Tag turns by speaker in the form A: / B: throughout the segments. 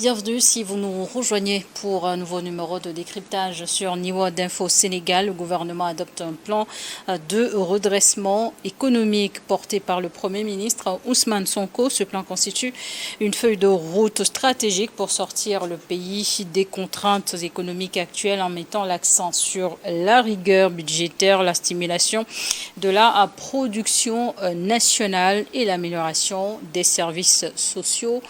A: Bienvenue si vous nous rejoignez pour un nouveau numéro de décryptage sur Niveau d'Info Sénégal. Le gouvernement adopte un plan de redressement économique porté par le Premier ministre Ousmane Sonko. Ce plan constitue une feuille de route stratégique pour sortir le pays des contraintes économiques actuelles en mettant l'accent sur la rigueur budgétaire, la stimulation de la production nationale et l'amélioration des services sociaux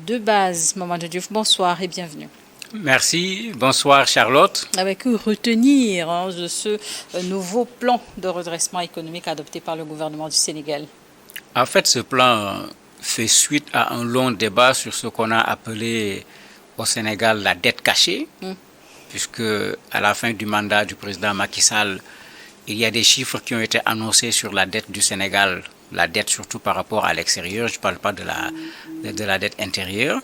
A: de base. Mamadou Diouf, bonsoir et bienvenue.
B: Merci, bonsoir Charlotte.
A: Avec retenir de ce nouveau plan de redressement économique adopté par le gouvernement du Sénégal.
B: En fait, ce plan fait suite à un long débat sur ce qu'on a appelé au Sénégal la dette cachée, puisque à la fin du mandat du président Macky Sall, il y a des chiffres qui ont été annoncés sur la dette du Sénégal, la dette surtout par rapport à l'extérieur, je ne parle pas de la dette intérieure.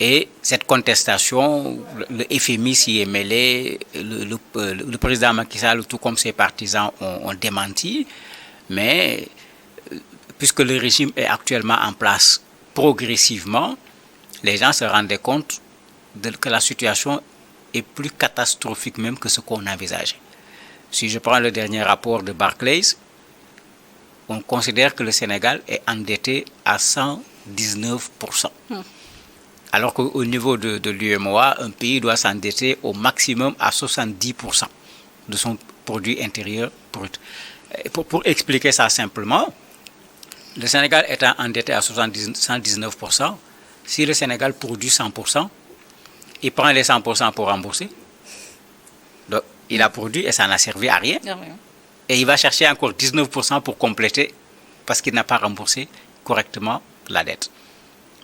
B: Et cette contestation, le FMI s'y est mêlé, le président Macky Sall, tout comme ses partisans, ont démenti. Mais puisque le régime est actuellement en place progressivement, les gens se rendaient compte que la situation est plus catastrophique même que ce qu'on envisageait. Si je prends le dernier rapport de Barclays, on considère que le Sénégal est endetté à 119%. Alors qu'au niveau de l'UEMOA, un pays doit s'endetter au maximum à 70% de son produit intérieur brut. Pour expliquer ça simplement, le Sénégal étant endetté à 119%, si le Sénégal produit 100%, il prend les 100% pour rembourser. Donc, il a produit et ça n'a servi à rien. Et il va chercher encore 19% pour compléter parce qu'il n'a pas remboursé correctement la dette.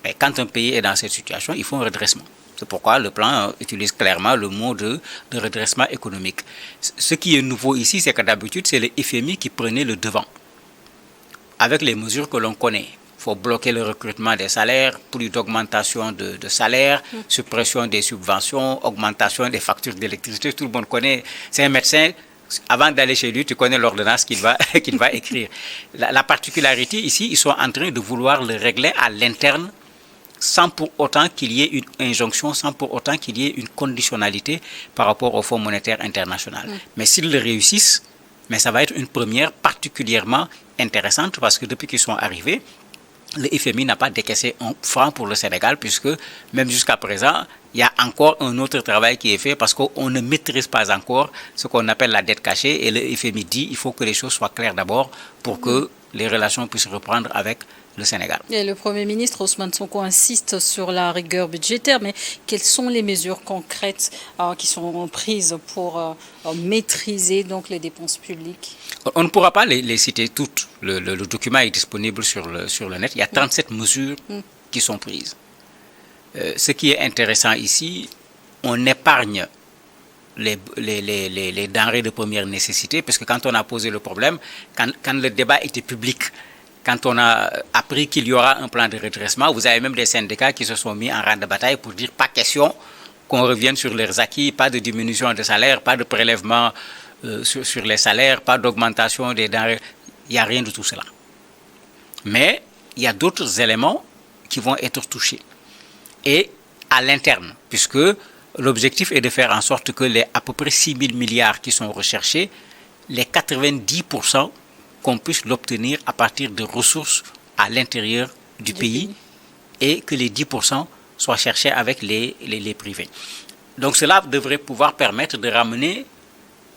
B: Et quand un pays est dans cette situation, il faut un redressement. C'est pourquoi le plan utilise clairement le mot de redressement économique. Ce qui est nouveau ici, c'est que d'habitude, c'est le FMI qui prenait le devant. Avec les mesures que l'on connaît. Il faut bloquer le recrutement des salaires, plus d'augmentation de salaires, suppression des subventions, augmentation des factures d'électricité. Tout le monde connaît. C'est un médecin. Avant d'aller chez lui, tu connais l'ordonnance qu'il va écrire. La particularité ici, ils sont en train de vouloir le régler à l'interne sans pour autant qu'il y ait une injonction, sans pour autant qu'il y ait une conditionnalité par rapport au Fonds monétaire international. Mais s'ils le réussissent, mais ça va être une première particulièrement intéressante parce que depuis qu'ils sont arrivés, le FMI n'a pas décaissé un franc pour le Sénégal puisque même jusqu'à présent, il y a encore un autre travail qui est fait parce qu'on ne maîtrise pas encore ce qu'on appelle la dette cachée et le FMI dit qu'il faut que les choses soient claires d'abord pour que les relations puissent reprendre avec le Sénégal.
A: Et le Premier ministre Ousmane Sonko insiste sur la rigueur budgétaire, mais quelles sont les mesures concrètes qui sont prises pour maîtriser donc les dépenses publiques?
B: On ne pourra pas les citer toutes. Le document est disponible sur le net. Il y a 37 mesures qui sont prises. Ce qui est intéressant ici, on épargne les denrées de première nécessité, parce que quand on a posé le problème, quand le débat était public, quand on a appris qu'il y aura un plan de redressement, vous avez même des syndicats qui se sont mis en rang de bataille pour dire pas question qu'on revienne sur leurs acquis, pas de diminution de salaire, pas de prélèvement sur les salaires, pas d'augmentation des denrées. Il n'y a rien de tout cela. Mais il y a d'autres éléments qui vont être touchés. Et à l'interne, puisque l'objectif est de faire en sorte que les à peu près 6 000 milliards qui sont recherchés, les 90% qu'on puisse l'obtenir à partir de ressources à l'intérieur du pays et que les 10% soient cherchés avec les privés. Donc cela devrait pouvoir permettre de ramener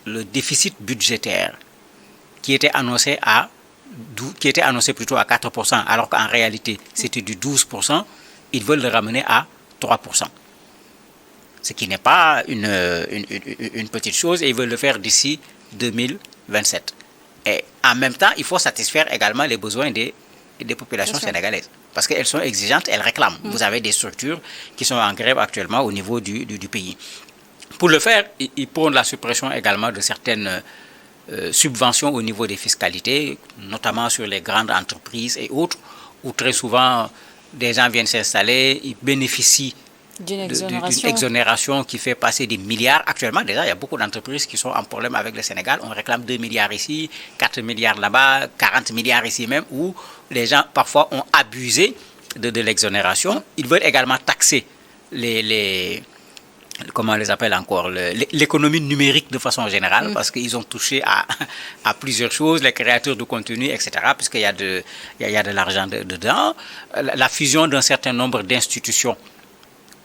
B: le déficit budgétaire qui était annoncé plutôt à 4%, alors qu'en réalité c'était du 12%, ils veulent le ramener à 3%. Ce qui n'est pas une petite chose et ils veulent le faire d'ici 2027. Et en même temps, il faut satisfaire également les besoins des populations sénégalaises. Parce qu'elles sont exigeantes, elles réclament. Vous avez des structures qui sont en grève actuellement au niveau du pays. Pour le faire, ils prônent la suppression également de certaines subventions au niveau des fiscalités, notamment sur les grandes entreprises et autres, où très souvent des gens viennent s'installer, ils bénéficient d'une exonération qui fait passer des milliards. Actuellement, déjà, il y a beaucoup d'entreprises qui sont en problème avec le Sénégal. On réclame 2 milliards ici, 4 milliards là-bas, 40 milliards ici même, où les gens parfois ont abusé de l'exonération. Ils veulent également taxer comment on les appelle encore, l'économie numérique de façon générale, parce qu'ils ont touché à plusieurs choses, les créateurs de contenu, etc., puisqu'il y a de l'argent dedans, la fusion d'un certain nombre d'institutions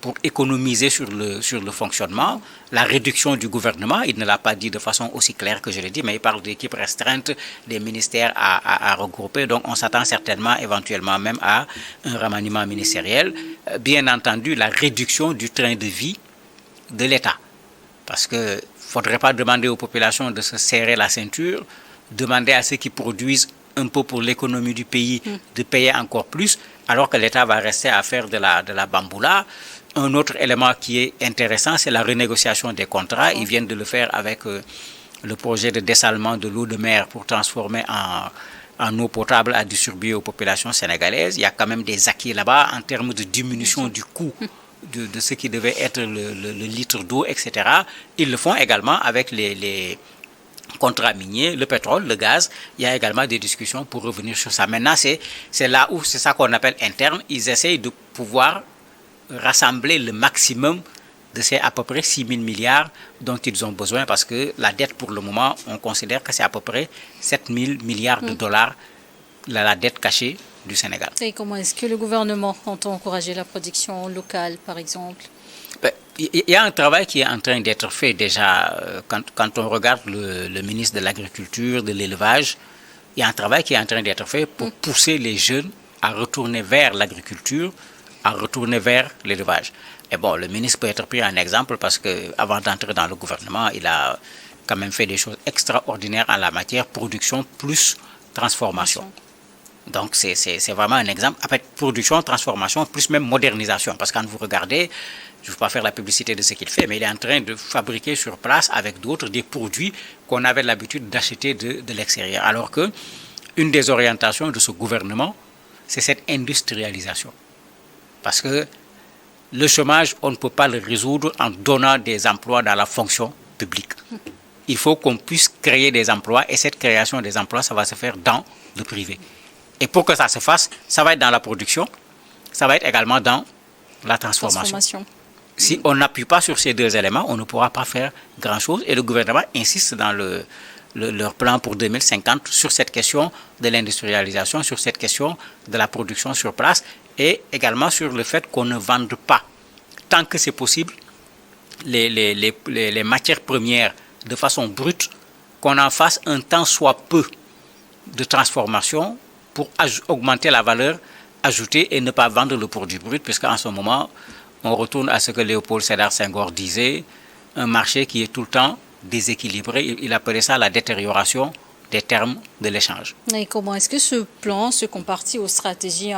B: pour économiser sur le fonctionnement, la réduction du gouvernement, il ne l'a pas dit de façon aussi claire que je l'ai dit, mais il parle d'équipes restreintes, des ministères à regrouper, donc on s'attend certainement, éventuellement même à un remaniement ministériel. Bien entendu, la réduction du train de vie de l'État. Parce qu'il ne faudrait pas demander aux populations de se serrer la ceinture, demander à ceux qui produisent un peu pour l'économie du pays de payer encore plus, alors que l'État va rester à faire de la bamboula. Un autre élément qui est intéressant, c'est la renégociation des contrats. Ils viennent de le faire avec le projet de dessalement de l'eau de mer pour transformer en eau potable à distribuer aux populations sénégalaises. Il y a quand même des acquis là-bas en termes de diminution du coût de ce qui devait être le litre d'eau, etc. Ils le font également avec les contrats miniers, le pétrole, le gaz. Il y a également des discussions pour revenir sur ça. Maintenant, c'est là où c'est ça qu'on appelle interne. Ils essayent de pouvoir rassembler le maximum de ces à peu près 6 000 milliards dont ils ont besoin, parce que la dette pour le moment, on considère que c'est à peu près 7 000 milliards de dollars, la dette cachée du Sénégal.
A: Et comment est-ce que le gouvernement entend encourager la production locale, par exemple?
B: Il y a un travail qui est en train d'être fait déjà. Quand on regarde le ministre de l'Agriculture, de l'Élevage, il y a un travail qui est en train d'être fait pour pousser les jeunes à retourner vers l'agriculture, à retourner vers l'élevage. Et bon, le ministre peut être pris en exemple parce qu'avant d'entrer dans le gouvernement, il a quand même fait des choses extraordinaires en la matière, production plus transformation. Donc, c'est vraiment un exemple. Après, production, transformation, plus même modernisation. Parce que quand vous regardez, je ne veux pas faire la publicité de ce qu'il fait, mais il est en train de fabriquer sur place avec d'autres des produits qu'on avait l'habitude d'acheter de l'extérieur. Alors que une des orientations de ce gouvernement, c'est cette industrialisation. Parce que le chômage, on ne peut pas le résoudre en donnant des emplois dans la fonction publique. Il faut qu'on puisse créer des emplois, et cette création des emplois, ça va se faire dans le privé. Et pour que ça se fasse, ça va être dans la production, ça va être également dans la transformation. Si on n'appuie pas sur ces deux éléments, on ne pourra pas faire grand-chose. Et le gouvernement insiste dans leur plan pour 2050 sur cette question de l'industrialisation, sur cette question de la production sur place, et également sur le fait qu'on ne vende pas, tant que c'est possible, les matières premières de façon brute, qu'on en fasse un tant soit peu de transformation pour augmenter la valeur ajoutée et ne pas vendre le produit brut, puisqu'en ce moment, on retourne à ce que Léopold Sédar Senghor disait, un marché qui est tout le temps déséquilibré. Il appelait ça la détérioration des termes de l'échange.
A: Et comment est-ce que ce plan se compare-t-il aux stratégies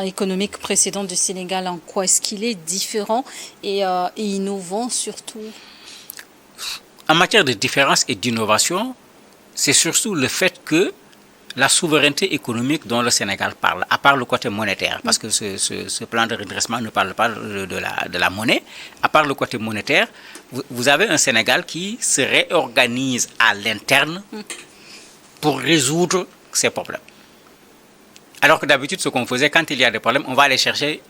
A: économiques précédentes du Sénégal? En quoi est-ce qu'il est différent et innovant surtout?
B: En matière de différence et d'innovation, c'est surtout le fait que la souveraineté économique dont le Sénégal parle, à part le côté monétaire, parce que ce plan de redressement ne parle pas de la monnaie, à part le côté monétaire, vous avez un Sénégal qui se réorganise à l'interne pour résoudre ces problèmes. Alors que d'habitude, ce qu'on faisait, quand il y a des problèmes, on va aller chercher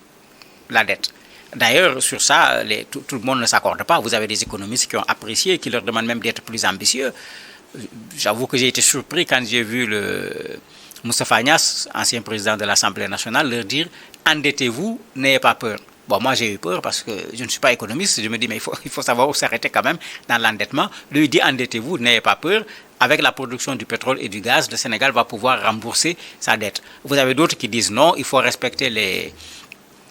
B: la dette. D'ailleurs, sur ça, tout le monde ne s'accorde pas. Vous avez des économistes qui ont apprécié, qui leur demandent même d'être plus ambitieux. J'avoue que j'ai été surpris quand j'ai vu Moustapha Niasse, ancien président de l'Assemblée nationale, leur dire « endettez-vous, n'ayez pas peur ». Bon, moi j'ai eu peur parce que je ne suis pas économiste. Je me dis mais il faut savoir où s'arrêter quand même dans l'endettement. Lui il dit endettez-vous, n'ayez pas peur. Avec la production du pétrole et du gaz, le Sénégal va pouvoir rembourser sa dette. Vous avez d'autres qui disent non, il faut respecter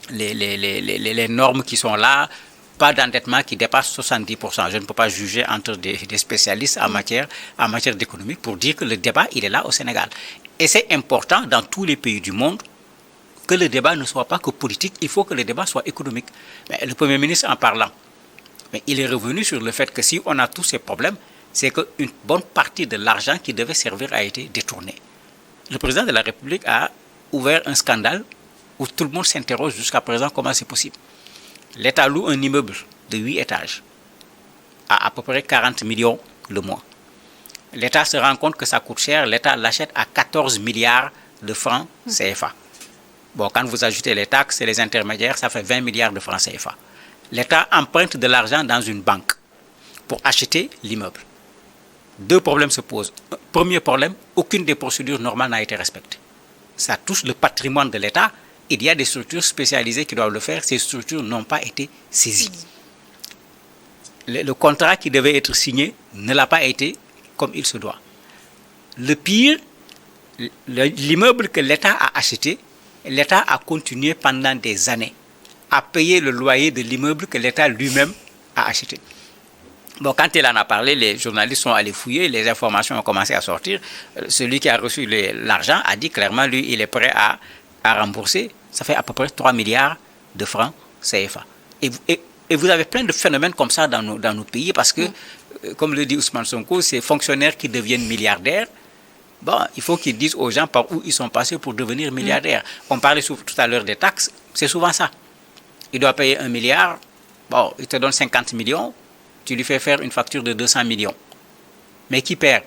B: les normes qui sont là. Pas d'endettement qui dépasse 70%. Je ne peux pas juger entre des spécialistes en matière d'économie pour dire que le débat, il est là au Sénégal. Et c'est important dans tous les pays du monde que le débat ne soit pas que politique, il faut que le débat soit économique. Mais le Premier ministre en parlant, mais il est revenu sur le fait que si on a tous ces problèmes, c'est qu'une bonne partie de l'argent qui devait servir a été détournée. Le président de la République a ouvert un scandale où tout le monde s'interroge jusqu'à présent comment c'est possible. L'État loue un immeuble de 8 étages à peu près 40 millions le mois. L'État se rend compte que ça coûte cher, l'État l'achète à 14 milliards de francs CFA. Bon, quand vous ajoutez les taxes et les intermédiaires, ça fait 20 milliards de francs CFA. l'État emprunte de l'argent dans une banque pour acheter l'immeuble. Deux problèmes se posent. Premier problème, aucune des procédures normales n'a été respectée. Ça touche le patrimoine de l'État. Il y a des structures spécialisées qui doivent le faire. Ces structures n'ont pas été saisies. Le contrat qui devait être signé ne l'a pas été comme il se doit. Le pire, l'immeuble que l'État a acheté, l'État a continué pendant des années à payer le loyer de l'immeuble que l'État lui-même a acheté. Bon, quand il en a parlé, les journalistes sont allés fouiller, les informations ont commencé à sortir. Celui qui a reçu l'argent a dit clairement, lui, il est prêt à rembourser. Ça fait à peu près 3 milliards de francs CFA. Et vous avez plein de phénomènes comme ça dans nos pays parce que, comme le dit Ousmane Sonko, ces fonctionnaires qui deviennent milliardaires, bon, il faut qu'ils disent aux gens par où ils sont passés pour devenir milliardaires. On parlait tout à l'heure des taxes, c'est souvent ça. Il doit payer 1 milliard, bon, il te donne 50 millions, tu lui fais faire une facture de 200 millions. Mais qui perd?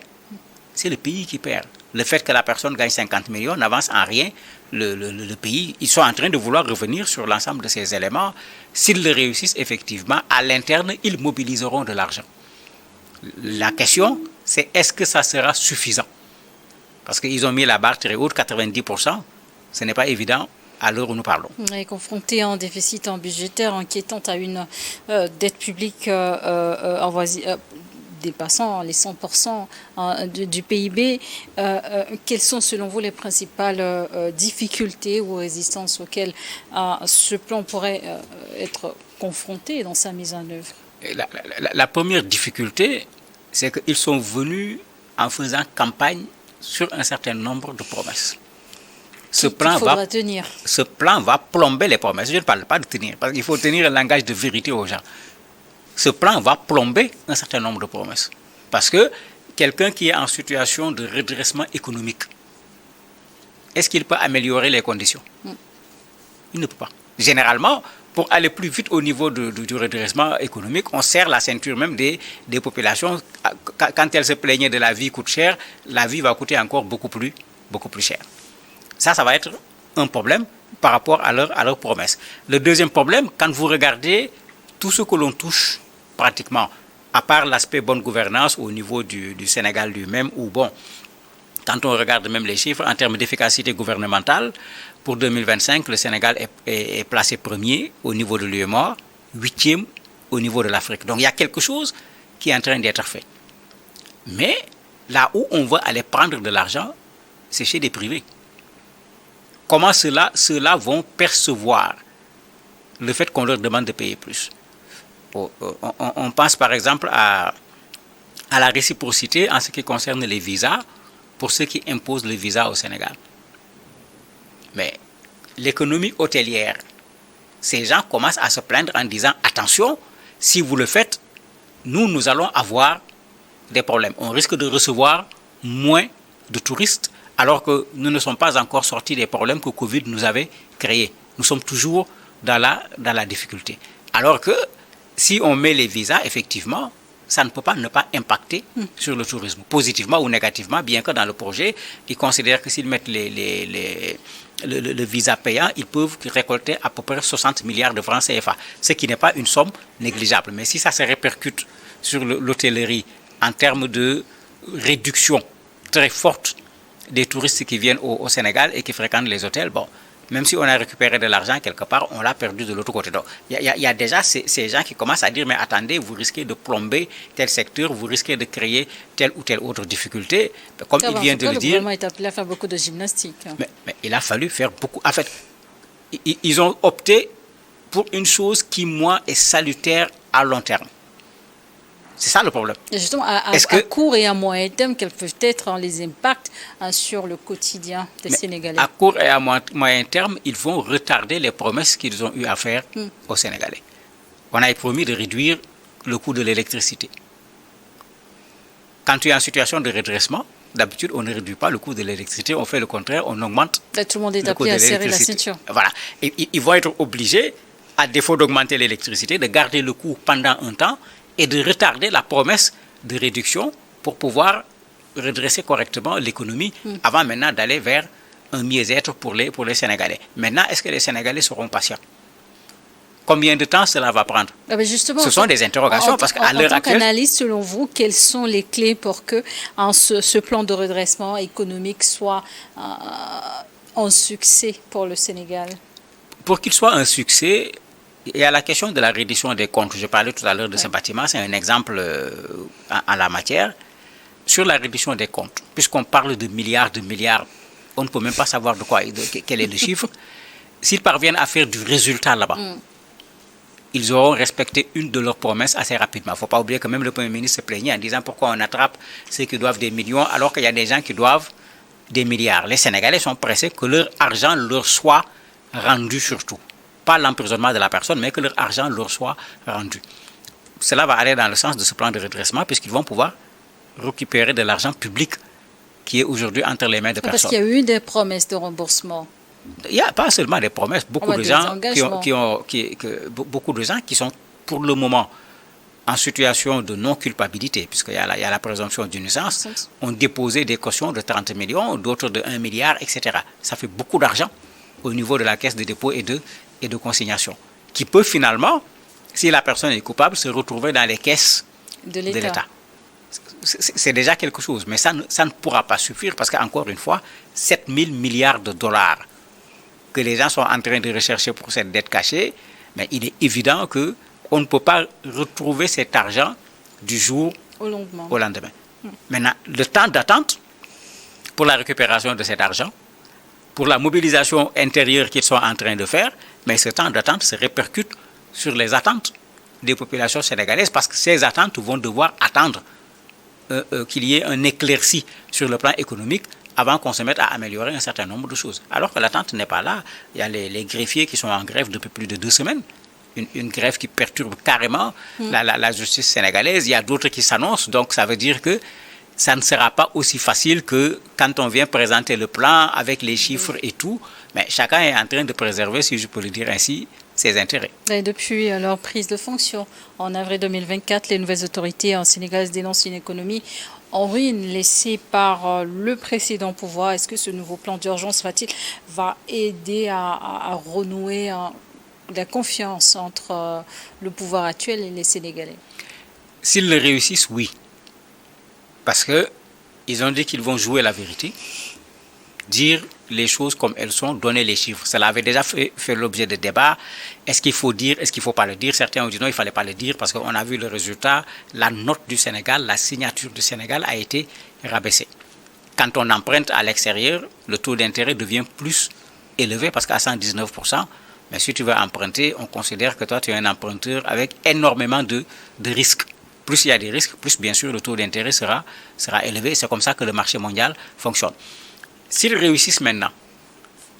B: C'est le pays qui perd. Le fait que la personne gagne 50 millions n'avance en rien le pays. Ils sont en train de vouloir revenir sur l'ensemble de ces éléments. S'ils le réussissent effectivement, à l'interne, ils mobiliseront de l'argent. La question, c'est est-ce que ça sera suffisant? Parce qu'ils ont mis la barre très haute, 90%. Ce n'est pas évident à l'heure où nous parlons.
A: On est confronté à un déficit budgétaire inquiétant, à une dette publique dépassant les 100% du PIB. Quelles sont selon vous les principales difficultés ou résistances auxquelles ce plan pourrait être confronté dans sa mise en œuvre?
B: La première difficulté, c'est qu'ils sont venus en faisant campagne sur un certain nombre de promesses. Ce plan va plomber les promesses. Je ne parle pas de tenir, parce qu'il faut tenir un langage de vérité aux gens. Ce plan va plomber un certain nombre de promesses. Parce que quelqu'un qui est en situation de redressement économique, est-ce qu'il peut améliorer les conditions? Il ne peut pas. Généralement, pour aller plus vite au niveau du redressement économique, on serre la ceinture même des populations. Quand elles se plaignaient de la vie coûte cher, la vie va coûter encore beaucoup plus cher. Ça va être un problème par rapport à leurs promesses. Le deuxième problème, quand vous regardez tout ce que l'on touche pratiquement, à part l'aspect bonne gouvernance au niveau du Sénégal lui-même, ou bon, quand on regarde même les chiffres en termes d'efficacité gouvernementale, pour 2025, le Sénégal est placé premier au niveau de l'UEMOA, 8e au niveau de l'Afrique. Donc il y a quelque chose qui est en train d'être fait. Mais là où on va aller prendre de l'argent, c'est chez des privés. Comment ceux-là vont percevoir le fait qu'on leur demande de payer plus? On pense par exemple à la réciprocité en ce qui concerne les visas pour ceux qui imposent le visa au Sénégal. Mais l'économie hôtelière, ces gens commencent à se plaindre en disant attention, si vous le faites, nous allons avoir des problèmes. On risque de recevoir moins de touristes alors que nous ne sommes pas encore sortis des problèmes que Covid nous avait créés. Nous sommes toujours dans la difficulté. Alors que si on met les visas, effectivement, ça ne peut pas ne pas impacter sur le tourisme, positivement ou négativement, bien que dans le projet, ils considèrent que s'ils mettent le visa payant, ils peuvent récolter à peu près 60 milliards de francs CFA, ce qui n'est pas une somme négligeable. Mais si ça se répercute sur l'hôtellerie en termes de réduction très forte des touristes qui viennent au Sénégal et qui fréquentent les hôtels, bon, même si on a récupéré de l'argent quelque part, on l'a perdu de l'autre côté. Donc, il y a déjà ces gens qui commencent à dire, mais attendez, vous risquez de plomber tel secteur, vous risquez de créer telle ou telle autre difficulté. Comme il vient de le dire... Le
A: gouvernement est appelé à faire beaucoup de gymnastique.
B: Mais il a fallu faire beaucoup... En fait, ils ont opté pour une chose qui, moi, est salutaire à long terme. C'est ça le problème.
A: Et justement, à court et à moyen terme, quels peuvent être les impacts sur le quotidien des Sénégalais?
B: À court et à moyen terme, ils vont retarder les promesses qu'ils ont eu à faire aux Sénégalais. On a promis de réduire le coût de l'électricité. Quand tu es en situation de redressement, d'habitude, on ne réduit pas le coût de l'électricité, on fait le contraire, on augmente
A: tout le monde est appelé à serrer la ceinture.
B: Voilà. Et ils vont être obligés, à défaut d'augmenter l'électricité, de garder le coût pendant un temps et de retarder la promesse de réduction pour pouvoir redresser correctement l'économie avant maintenant d'aller vers un mieux-être pour les Sénégalais. Maintenant, est-ce que les Sénégalais seront patients? Combien de temps cela va prendre?
A: Justement,
B: ce sont des interrogations parce qu'à l'heure actuelle...
A: En tant qu'analyste, selon vous, quelles sont les clés pour que ce plan de redressement économique soit un succès pour le Sénégal?
B: Pour qu'il soit un succès, il y a la question de la reddition des comptes. Je parlais tout à l'heure de ce bâtiment, c'est un exemple en la matière. Sur la reddition des comptes, puisqu'on parle de milliards, on ne peut même pas savoir quel est le chiffre. S'ils parviennent à faire du résultat là-bas, ils auront respecté une de leurs promesses assez rapidement. Il ne faut pas oublier que même le Premier ministre se plaignait en disant pourquoi on attrape ceux qui doivent des millions alors qu'il y a des gens qui doivent des milliards. Les Sénégalais sont pressés que leur argent leur soit rendu surtout. Pas l'emprisonnement de la personne, mais que leur argent leur soit rendu. Cela va aller dans le sens de ce plan de redressement puisqu'ils vont pouvoir récupérer de l'argent public qui est aujourd'hui entre les mains de personnes.
A: Parce qu'il y a eu des promesses de remboursement.
B: Il n'y a pas seulement des promesses, beaucoup de gens qui sont pour le moment en situation de non-culpabilité, puisqu'il y a la présomption d'innocence, ont déposé des cautions de 30 millions, d'autres de 1 milliard, etc. Ça fait beaucoup d'argent au niveau de la caisse de dépôt et de consignation, qui peut finalement, si la personne est coupable, se retrouver dans les caisses de l'État. C'est déjà quelque chose, mais ça ne pourra pas suffire parce qu'encore une fois, 7 000 milliards de dollars que les gens sont en train de rechercher pour cette dette cachée, mais il est évident qu'on ne peut pas retrouver cet argent du jour au lendemain. Maintenant, le temps d'attente pour la récupération de cet argent, pour la mobilisation intérieure qu'ils sont en train de faire, mais ce temps d'attente se répercute sur les attentes des populations sénégalaises parce que ces attentes vont devoir attendre qu'il y ait un éclairci sur le plan économique avant qu'on se mette à améliorer un certain nombre de choses. Alors que l'attente n'est pas là. Il y a les greffiers qui sont en grève depuis plus de 2 semaines. Une grève qui perturbe carrément la justice sénégalaise. Il y a d'autres qui s'annoncent. Donc ça veut dire que ça ne sera pas aussi facile que quand on vient présenter le plan avec les chiffres et tout. Mais chacun est en train de préserver, si je peux le dire ainsi, ses intérêts.
A: Et depuis leur prise de fonction, en avril 2024, les nouvelles autorités sénégalaises dénoncent une économie en ruine laissée par le précédent pouvoir. Est-ce que ce nouveau plan d'urgence va aider à renouer la confiance entre le pouvoir actuel et les Sénégalais?
B: S'ils le réussissent, oui. Parce qu'ils ont dit qu'ils vont jouer la vérité, dire les choses comme elles sont, donner les chiffres. Cela avait déjà fait l'objet de débats. Est-ce qu'il faut dire, est-ce qu'il ne faut pas le dire? Certains ont dit non, il ne fallait pas le dire parce qu'on a vu le résultat. La note du Sénégal, la signature du Sénégal a été rabaissée. Quand on emprunte à l'extérieur, le taux d'intérêt devient plus élevé parce qu'à 119%, mais si tu veux emprunter, on considère que toi, tu es un emprunteur avec énormément de risques. Plus il y a des risques, plus bien sûr le taux d'intérêt sera élevé. C'est comme ça que le marché mondial fonctionne. S'ils réussissent maintenant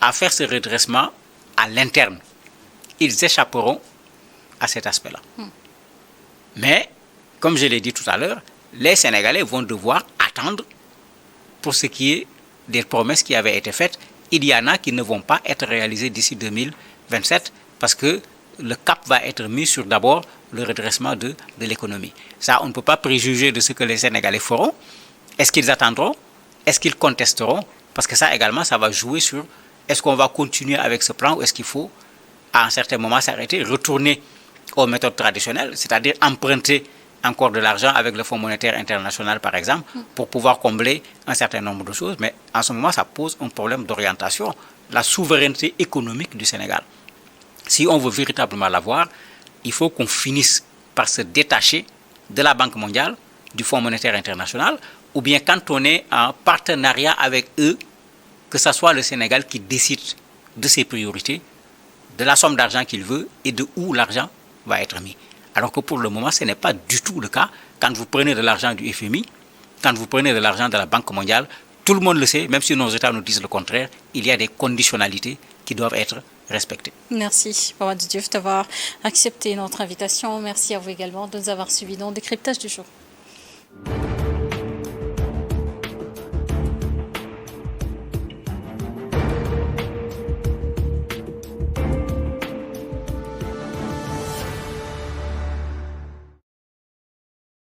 B: à faire ce redressement à l'interne, ils échapperont à cet aspect-là. Mais, comme je l'ai dit tout à l'heure, les Sénégalais vont devoir attendre pour ce qui est des promesses qui avaient été faites. Il y en a qui ne vont pas être réalisées d'ici 2027 parce que le cap va être mis sur d'abord le redressement de l'économie. Ça, on ne peut pas préjuger de ce que les Sénégalais feront. Est-ce qu'ils attendront? Est-ce qu'ils contesteront? Parce que ça également, ça va jouer sur est-ce qu'on va continuer avec ce plan ou est-ce qu'il faut à un certain moment s'arrêter, retourner aux méthodes traditionnelles, c'est-à-dire emprunter encore de l'argent avec le Fonds monétaire international par exemple, pour pouvoir combler un certain nombre de choses. Mais en ce moment, ça pose un problème d'orientation, la souveraineté économique du Sénégal. Si on veut véritablement l'avoir, il faut qu'on finisse par se détacher de la Banque mondiale, du Fonds monétaire international, ou bien quand on est en partenariat avec eux, que ce soit le Sénégal qui décide de ses priorités, de la somme d'argent qu'il veut et de où l'argent va être mis. Alors que pour le moment, ce n'est pas du tout le cas. Quand vous prenez de l'argent du FMI, quand vous prenez de l'argent de la Banque mondiale, tout le monde le sait, même si nos États nous disent le contraire, il y a des conditionnalités qui doivent être respectées.
A: Merci, Mamadou Diouf, d'avoir accepté notre invitation. Merci à vous également de nous avoir suivis dans le décryptage du jour.